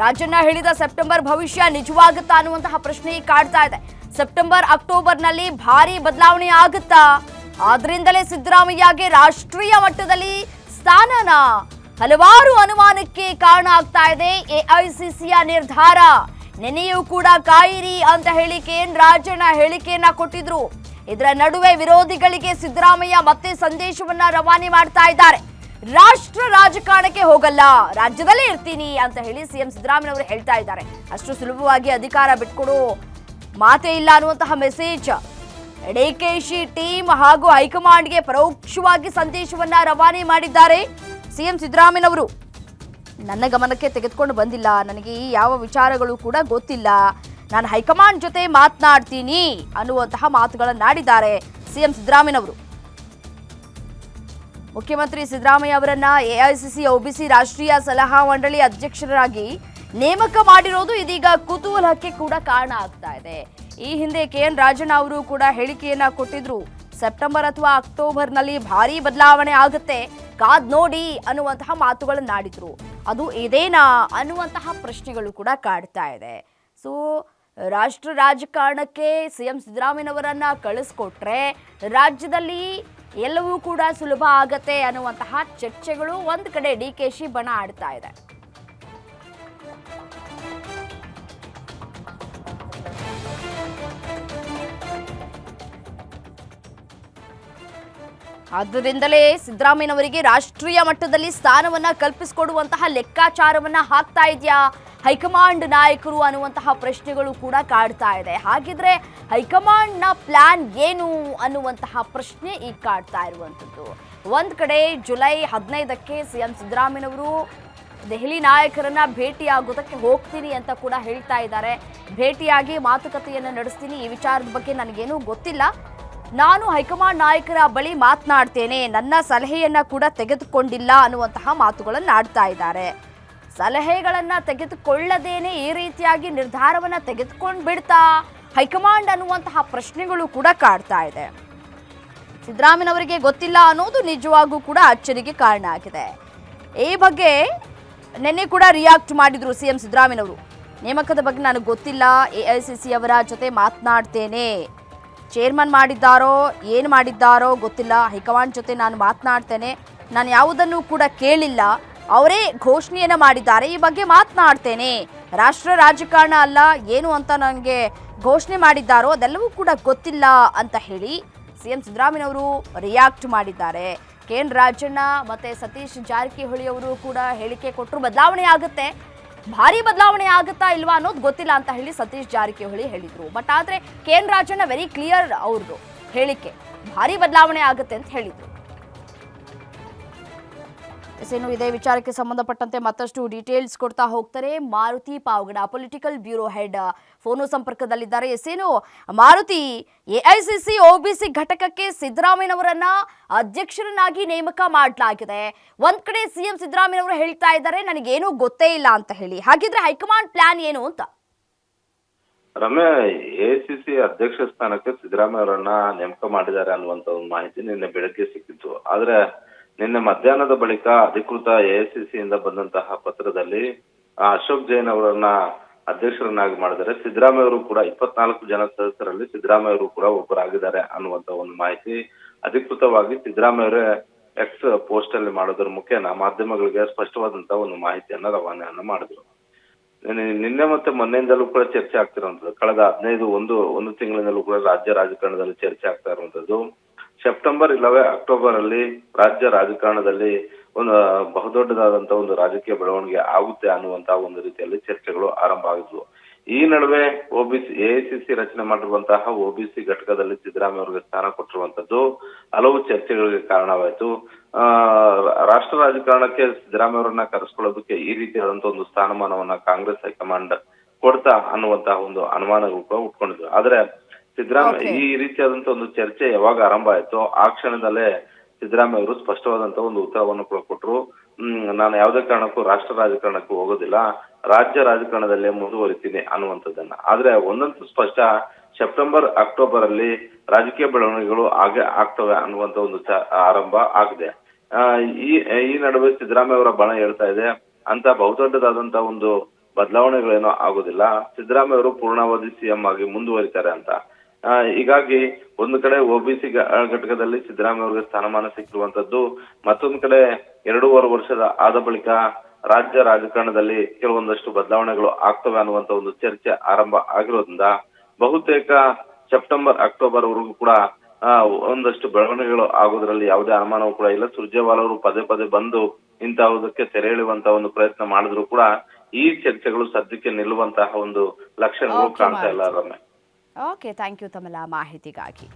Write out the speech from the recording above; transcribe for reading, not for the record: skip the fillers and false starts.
ರಾಜಣ್ಣ ಹೇಳಿದ ಸೆಪ್ಟೆಂಬರ್ ಭವಿಷ್ಯ ನಿಜವಾಗುತ್ತಾ ಅನ್ನುವಂತಹ ಪ್ರಶ್ನೆ ಕಾಡ್ತಾ ಇದೆ. ಸೆಪ್ಟೆಂಬರ್ ಅಕ್ಟೋಬರ್ನಲ್ಲಿ ಭಾರಿ ಬದಲಾವಣೆ ಆಗುತ್ತಾ? ಆದ್ರಿಂದಲೇ ಸಿದ್ದರಾಮಯ್ಯಗೆ ರಾಷ್ಟ್ರೀಯ ಮಟ್ಟದಲ್ಲಿ ಸ್ಥಾನನ? ಹಲವಾರು ಅನುಮಾನಕ್ಕೆ ಕಾರಣ ಆಗ್ತಾ ಇದೆ ಎಐಸಿಸಿಯ ನಿರ್ಧಾರ. ನೆನೆಯೂ ಕೂಡ ಕಾಯಿರಿ ಅಂತ ಹೇಳಿ ಕೆಎನ್ ರಾಜಣ್ಣ ಹೇಳಿಕೆಯನ್ನ ಕೊಟ್ಟಿದ್ರು. ಇದರ ನಡುವೆ ವಿರೋಧಿಗಳಿಗೆ ಸಿದ್ದರಾಮಯ್ಯ ಮತ್ತೆ ಸಂದೇಶವನ್ನ ರವಾನೆ ಮಾಡ್ತಾ ಇದ್ದಾರೆ. ರಾಷ್ಟ್ರ ರಾಜಕಾರಣಕ್ಕೆ ಹೋಗಲ್ಲ, ರಾಜ್ಯದಲ್ಲೇ ಇರ್ತೀನಿ ಅಂತ ಹೇಳಿ ಸಿಎಂ ಸಿದ್ದರಾಮಯ್ಯ ಅವರು ಹೇಳ್ತಾ ಇದ್ದಾರೆ. ಅಷ್ಟು ಸುಲಭವಾಗಿ ಅಧಿಕಾರ ಬಿಟ್ಕೊಡೋ ಮಾತೇ ಇಲ್ಲ ಅನ್ನುವಂತಹ ಮೆಸೇಜ್ ಡಿಕೆಶಿ ಟೀಮ್ ಹಾಗೂ ಹೈಕಮಾಂಡ್ಗೆ ಪರೋಕ್ಷವಾಗಿ ಸಂದೇಶವನ್ನ ರವಾನೆ ಮಾಡಿದ್ದಾರೆ ಸಿಎಂ ಸಿದ್ದರಾಮಯ್ಯನವರು. ನನ್ನ ಗಮನಕ್ಕೆ ತೆಗೆದುಕೊಂಡು ಬಂದಿಲ್ಲ, ನನಗೆ ಯಾವ ವಿಚಾರಗಳು ಕೂಡ ಗೊತ್ತಿಲ್ಲ, ನಾನು ಹೈಕಮಾಂಡ್ ಜೊತೆ ಮಾತನಾಡ್ತೀನಿ ಅನ್ನುವಂತಹ ಮಾತುಗಳನ್ನಾಡಿದ್ದಾರೆ ಸಿಎಂ ಸಿದ್ದರಾಮಯ್ಯನವರು. ಮುಖ್ಯಮಂತ್ರಿ ಸಿದ್ದರಾಮಯ್ಯ ಅವರನ್ನ ಎಐಸಿಸಿ ಒಬಿಸಿ ರಾಷ್ಟ್ರೀಯ ಸಲಹಾ ಮಂಡಳಿ ಅಧ್ಯಕ್ಷರಾಗಿ ನೇಮಕ ಮಾಡಿರೋದು ಇದೀಗ ಕುತೂಹಲಕ್ಕೆ ಕೂಡ ಕಾರಣ ಆಗ್ತಾ ಇದೆ. ಈ ಹಿಂದೆ ಕೆಎನ್ ರಾಜಣ್ಣ ಅವರು ಕೂಡ ಹೇಳಿಕೆಯನ್ನ ಕೊಟ್ಟಿದ್ರು. ಸೆಪ್ಟೆಂಬರ್ ಅಥವಾ ಅಕ್ಟೋಬರ್ನಲ್ಲಿ ಭಾರಿ ಬದಲಾವಣೆ ಆಗುತ್ತೆ, ಕಾದ್ ನೋಡಿ ಅನ್ನುವಂತಹ ಮಾತುಗಳನ್ನಾಡಿದ್ರು. ಅದು ಇದೇನಾ ಅನ್ನುವಂತಹ ಪ್ರಶ್ನೆಗಳು ಕೂಡ ಕಾಡ್ತಾ ಇದೆ. ಸೊ ರಾಷ್ಟ್ರ ರಾಜಕಾರಣಕ್ಕೆ ಸಿಎಂ ಸಿದ್ದರಾಮಯ್ಯನವರನ್ನ ಕಳಿಸ್ಕೊಟ್ರೆ ರಾಜ್ಯದಲ್ಲಿ ಎಲ್ಲವೂ ಕೂಡ ಸುಲಭ ಆಗತ್ತೆ ಅನ್ನುವಂತಹ ಚರ್ಚೆಗಳು ಒಂದ್ ಕಡೆ ಡಿಕೆಶಿ ಬಣ ಆಡ್ತಾ ಇದೆ. ಆದ್ದರಿಂದಲೇ ಸಿದ್ದರಾಮಯ್ಯನವರಿಗೆ ರಾಷ್ಟ್ರೀಯ ಮಟ್ಟದಲ್ಲಿ ಸ್ಥಾನವನ್ನ ಕಲ್ಪಿಸಿಕೊಡುವಂತಹ ಲೆಕ್ಕಾಚಾರವನ್ನ ಹಾಕ್ತಾ ಇದೆಯಾ ಹೈಕಮಾಂಡ್ ನಾಯಕರು ಅನ್ನುವಂತಹ ಪ್ರಶ್ನೆಗಳು ಕೂಡ ಕಾಡ್ತಾ ಇದೆ. ಹಾಗಿದ್ರೆ ಹೈಕಮಾಂಡ್ನ ಪ್ಲಾನ್ ಏನು ಅನ್ನುವಂತಹ ಪ್ರಶ್ನೆ ಈಗ ಕಾಡ್ತಾ ಇರುವಂಥದ್ದು. ಒಂದ್ ಕಡೆ ಜುಲೈ 15ಕ್ಕೆ ಸಿಎಂ ಸಿದ್ದರಾಮಯ್ಯನವರು ದೆಹಲಿ ನಾಯಕರನ್ನ ಭೇಟಿಯಾಗೋದಕ್ಕೆ ಹೋಗ್ತೀನಿ ಅಂತ ಕೂಡ ಹೇಳ್ತಾ ಇದ್ದಾರೆ. ಭೇಟಿಯಾಗಿ ಮಾತುಕತೆಯನ್ನು ನಡೆಸ್ತೀನಿ, ಈ ವಿಚಾರದ ಬಗ್ಗೆ ನನಗೇನೂ ಗೊತ್ತಿಲ್ಲ, ನಾನು ಹೈಕಮಾಂಡ್ ನಾಯಕರ ಬಳಿ ಮಾತನಾಡ್ತೇನೆ, ನನ್ನ ಸಲಹೆಯನ್ನ ಕೂಡ ತೆಗೆದುಕೊಂಡಿಲ್ಲ ಅನ್ನುವಂತಹ ಮಾತುಗಳನ್ನು ಆಡ್ತಾ ಇದ್ದಾರೆ. ಸಲಹೆಗಳನ್ನ ತೆಗೆದುಕೊಳ್ಳದೇನೆ ಈ ರೀತಿಯಾಗಿ ನಿರ್ಧಾರವನ್ನ ತೆಗೆದುಕೊಂಡು ಬಿಡ್ತಾ ಹೈಕಮಾಂಡ್ ಅನ್ನುವಂತಹ ಪ್ರಶ್ನೆಗಳು ಕೂಡ ಕಾಡ್ತಾ ಇದೆ. ಸಿದ್ದರಾಮಯ್ಯನವರಿಗೆ ಗೊತ್ತಿಲ್ಲ ಅನ್ನೋದು ನಿಜವಾಗೂ ಕೂಡ ಅಚ್ಚರಿಗೆ ಕಾರಣ ಆಗಿದೆ. ಈ ಬಗ್ಗೆ ನಿನ್ನೆ ಕೂಡ ರಿಯಾಕ್ಟ್ ಮಾಡಿದ್ರು ಸಿಎಂ ಸಿದ್ದರಾಮಯ್ಯನವರು. ನೇಮಕದ ಬಗ್ಗೆ ನನಗೆ ಗೊತ್ತಿಲ್ಲ, ಎಐಸಿಸಿ ಅವರ ಜೊತೆ ಮಾತನಾಡ್ತೇನೆ, ಚೇರ್ಮನ್ ಮಾಡಿದ್ದಾರೋ ಏನು ಮಾಡಿದ್ದಾರೋ ಗೊತ್ತಿಲ್ಲ, ಹೈಕಮಾಂಡ್ ಜೊತೆ ನಾನು ಮಾತನಾಡ್ತೇನೆ, ನಾನು ಯಾವುದನ್ನು ಕೂಡ ಕೇಳಿಲ್ಲ, ಅವರೇ ಘೋಷಣೆಯನ್ನು ಮಾಡಿದ್ದಾರೆ, ಈ ಬಗ್ಗೆ ಮಾತನಾಡ್ತೇನೆ, ರಾಷ್ಟ್ರ ರಾಜಕಾರಣ ಅಲ್ಲ ಏನು ಅಂತ ನನಗೆ ಘೋಷಣೆ ಮಾಡಿದ್ದಾರೋ ಅದೆಲ್ಲವೂ ಕೂಡ ಗೊತ್ತಿಲ್ಲ ಅಂತ ಹೇಳಿ ಸಿಎಂ ಸಿದ್ದರಾಮಯ್ಯನವರು ರಿಯಾಕ್ಟ್ ಮಾಡಿದ್ದಾರೆ. ಕೆಎನ್ ರಾಜಣ್ಣ ಮತ್ತೆ ಸತೀಶ್ ಜಾರಕಿಹೊಳಿ ಅವರು ಕೂಡ ಹೇಳಿಕೆ ಕೊಟ್ಟರು. ಬದಲಾವಣೆ ಆಗುತ್ತೆ, ಭಾರಿ ಬದಲಾವಣೆ ಆಗುತ್ತಾ ಇಲ್ವಾ ಅನ್ನೋದು ಗೊತ್ತಿಲ್ಲ ಅಂತ ಹೇಳಿ ಸತೀಶ್ ಜಾರಕಿಹೊಳಿ ಹೇಳಿದ್ರು. ಬಟ್ ಆದ್ರೆ ಕೆಎನ್ ರಾಜಣ್ಣ ವೆರಿ ಕ್ಲಿಯರ್ ಅವ್ರದ್ದು ಹೇಳಿಕೆ, ಭಾರಿ ಬದಲಾವಣೆ ಆಗುತ್ತೆ ಅಂತ ಹೇಳಿದ್ರು. ಏನು ಇದೇ ವಿಚಾರಕ್ಕೆ ಸಂಬಂಧಪಟ್ಟಂತೆ ಮತ್ತಷ್ಟು ಡೀಟೇಲ್ಸ್ ಕೊಡ್ತಾ ಹೋಗ್ತಾರೆ Maruti Pavagada, political bureau head phone ಸಂಪರ್ಕದಲ್ಲಿದ್ದಾರೆ. ಎಸೇನು ಮಾರುತಿ, ಎಐಸಿಸಿ ಒಬಿಸಿ ಘಟಕಕ್ಕೆ ಸಿದ್ದರಾಮಯ್ಯನವರನ್ನ ಅಧ್ಯಕ್ಷರನ್ನಾಗಿ ನೇಮಕ ಮಾಡಲಾಗಿದೆ. ಒಂದ್ ಕಡೆ ಸಿಎಂ ಸಿದ್ದರಾಮಯ್ಯನವರು ಹೇಳ್ತಾ ಇದ್ದಾರೆ ನನಗೇನೂ ಗೊತ್ತೇ ಇಲ್ಲ ಅಂತ ಹೇಳಿ, ಹಾಗಿದ್ರೆ ಹೈಕಮಾಂಡ್ ಪ್ಲಾನ್ ಏನು ಅಂತ? ರಮ್ಯಾ, ಎಐಸಿಸಿ ಅಧ್ಯಕ್ಷ ಸ್ಥಾನಕ್ಕೆ ಸಿದ್ದರಾಮಯ್ಯ ಅವರನ್ನ ನೇಮಕ ಮಾಡಿದ್ದಾರೆ ಅನ್ನುವಂತ ಒಂದು ಮಾಹಿತಿ ನಿನ್ನೆ ಬೆಳಗ್ಗೆ ಸಿಕ್ಕಿತ್ತು. ಆದ್ರೆ ನಿನ್ನೆ ಮಧ್ಯಾಹ್ನದ ಬಳಿಕ ಅಧಿಕೃತ ಎಐಸಿಸಿ ಇಂದ ಬಂದಂತಹ ಪತ್ರದಲ್ಲಿ ಅಶೋಕ್ ಜೈನ್ ಅವರನ್ನ ಅಧ್ಯಕ್ಷರನ್ನಾಗಿ ಮಾಡಿದರೆ ಸಿದ್ದರಾಮಯ್ಯ ಅವರು ಕೂಡ 24 ಜನ ಸದಸ್ಯರಲ್ಲಿ ಸಿದ್ದರಾಮಯ್ಯ ಅವರು ಕೂಡ ಒಬ್ಬರಾಗಿದ್ದಾರೆ ಅನ್ನುವಂತ ಒಂದು ಮಾಹಿತಿ ಅಧಿಕೃತವಾಗಿ ಸಿದ್ದರಾಮಯ್ಯ ಅವರೇ ಎಕ್ಸ್ ಪೋಸ್ಟ್ ಅಲ್ಲಿ ಮಾಡೋದ್ರ ಮುಖೇನ ಮಾಧ್ಯಮಗಳಿಗೆ ಸ್ಪಷ್ಟವಾದಂತಹ ಒಂದು ಮಾಹಿತಿಯನ್ನ ರವಾನೆಯನ್ನ ಮಾಡಿದ್ರು. ನಿನ್ನೆ ಮತ್ತೆ ಮೊನ್ನೆಯಿಂದಲೂ ಕೂಡ ಚರ್ಚೆ ಆಗ್ತಿರುವಂತದ್ದು, ಕಳೆದ 15 ತಿಂಗಳಿಂದಲೂ ಕೂಡ ರಾಜ್ಯ ರಾಜಕಾರಣದಲ್ಲಿ ಚರ್ಚೆ ಆಗ್ತಾ ಇರುವಂತದ್ದು, ಸೆಪ್ಟೆಂಬರ್ ಇಲ್ಲವೇ ಅಕ್ಟೋಬರ್ ಅಲ್ಲಿ ರಾಜ್ಯ ರಾಜಕಾರಣದಲ್ಲಿ ಒಂದು ಬಹುದೊಡ್ಡದಾದಂತಹ ಒಂದು ರಾಜಕೀಯ ಬೆಳವಣಿಗೆ ಆಗುತ್ತೆ ಅನ್ನುವಂತಹ ಒಂದು ರೀತಿಯಲ್ಲಿ ಚರ್ಚೆಗಳು ಆರಂಭ ಆಗಿದ್ವು. ಈ ನಡುವೆ ಎಐಸಿಸಿ ರಚನೆ ಮಾಡಿರುವಂತಹ ಒಬಿಸಿ ಘಟಕದಲ್ಲಿ ಸಿದ್ದರಾಮಯ್ಯ ಅವರಿಗೆ ಸ್ಥಾನ ಕೊಟ್ಟಿರುವಂತದ್ದು ಹಲವು ಚರ್ಚೆಗಳಿಗೆ ಕಾರಣವಾಯಿತು. ರಾಷ್ಟ್ರ ರಾಜಕಾರಣಕ್ಕೆ ಸಿದ್ದರಾಮಯ್ಯ ಅವರನ್ನ ಕರೆಸ್ಕೊಳ್ಳೋದಕ್ಕೆ ಈ ರೀತಿಯಾದಂತಹ ಒಂದು ಸ್ಥಾನಮಾನವನ್ನ ಕಾಂಗ್ರೆಸ್ ಹೈಕಮಾಂಡ್ ಕೊಡ್ತಾ ಅನ್ನುವಂತಹ ಒಂದು ಅನುಮಾನಗಳು ಕೂಡ ಉಟ್ಕೊಂಡಿದ್ರು. ಆದ್ರೆ ಸಿದ್ದರಾಮಯ್ಯ ಈ ರೀತಿಯಾದಂತ ಒಂದು ಚರ್ಚೆ ಯಾವಾಗ ಆರಂಭ ಆಯ್ತೋ ಆ ಕ್ಷಣದಲ್ಲೇ ಸಿದ್ದರಾಮಯ್ಯ ಅವರು ಸ್ಪಷ್ಟವಾದಂತ ಒಂದು ಉತ್ತರವನ್ನು ಕೂಡ ಕೊಟ್ಟರು. ನಾನು ಯಾವುದೇ ಕಾರಣಕ್ಕೂ ರಾಷ್ಟ್ರ ರಾಜಕಾರಣಕ್ಕೂ ಹೋಗೋದಿಲ್ಲ, ರಾಜ್ಯ ರಾಜಕಾರಣದಲ್ಲೇ ಮುಂದುವರಿತೀನಿ ಅನ್ನುವಂಥದ್ದನ್ನ. ಆದ್ರೆ ಒಂದಂತೂ ಸ್ಪಷ್ಟ, ಸೆಪ್ಟೆಂಬರ್ ಅಕ್ಟೋಬರ್ ಅಲ್ಲಿ ರಾಜಕೀಯ ಬೆಳವಣಿಗೆಗಳು ಹಾಗೆ ಆಗ್ತವೆ ಅನ್ನುವಂತ ಒಂದು ಆರಂಭ ಆಗಿದೆ. ಈ ನಡುವೆ ಸಿದ್ದರಾಮಯ್ಯ ಅವರ ಬಣ ಹೇಳ್ತಾ ಇದೆ, ಅಂತ ಬಹುದೊಡ್ಡದಾದಂತ ಒಂದು ಬದಲಾವಣೆಗಳೇನೋ ಆಗೋದಿಲ್ಲ. ಸಿದ್ದರಾಮಯ್ಯ ಅವರು ಪೂರ್ಣಾವಧಿ ಸಿಎಂ ಆಗಿ ಮುಂದುವರಿತಾರೆ ಅಂತ. ಹೀಗಾಗಿ ಒಂದು ಕಡೆ OBC ಘಟಕದಲ್ಲಿ ಸಿದ್ದರಾಮಯ್ಯ ಅವರಿಗೆ ಸ್ಥಾನಮಾನ ಸಿಕ್ಕಿರುವಂತದ್ದು, ಮತ್ತೊಂದು ಕಡೆ 2.5 ವರ್ಷದ ಆದ ಬಳಿಕ ರಾಜ್ಯ ರಾಜಕಾರಣದಲ್ಲಿ ಕೆಲವೊಂದಷ್ಟು ಬದಲಾವಣೆಗಳು ಆಗ್ತವೆ ಅನ್ನುವಂತ ಒಂದು ಚರ್ಚೆ ಆರಂಭ ಆಗಿರೋದ್ರಿಂದ ಬಹುತೇಕ ಸೆಪ್ಟೆಂಬರ್ ಅಕ್ಟೋಬರ್ ವರೆಗೂ ಕೂಡ ಒಂದಷ್ಟು ಬೆಳವಣಿಗೆಗಳು ಆಗೋದ್ರಲ್ಲಿ ಯಾವುದೇ ಅನುಮಾನವೂ ಕೂಡ ಇಲ್ಲ. ಸುರ್ಜೇವಾಲಾ ಅವರು ಪದೇ ಪದೇ ಬಂದು ಇಂತಹದಕ್ಕೆ ತೆರೆ ಎಳೆಯುವಂತ ಒಂದು ಪ್ರಯತ್ನ ಮಾಡಿದ್ರು ಕೂಡ ಈ ಚರ್ಚೆಗಳು ಸದ್ಯಕ್ಕೆ ನಿಲ್ಲುವಂತಹ ಒಂದು ಲಕ್ಷಣಗಳು ಕಾಣ್ತಾ ಇಲ್ಲ ರಮ್ಯ. ಓಕೆ, ಥ್ಯಾಂಕ್ ಯು ತಮ್ಮೆಲ್ಲ ಮಾಹಿತಿಗಾಗಿ.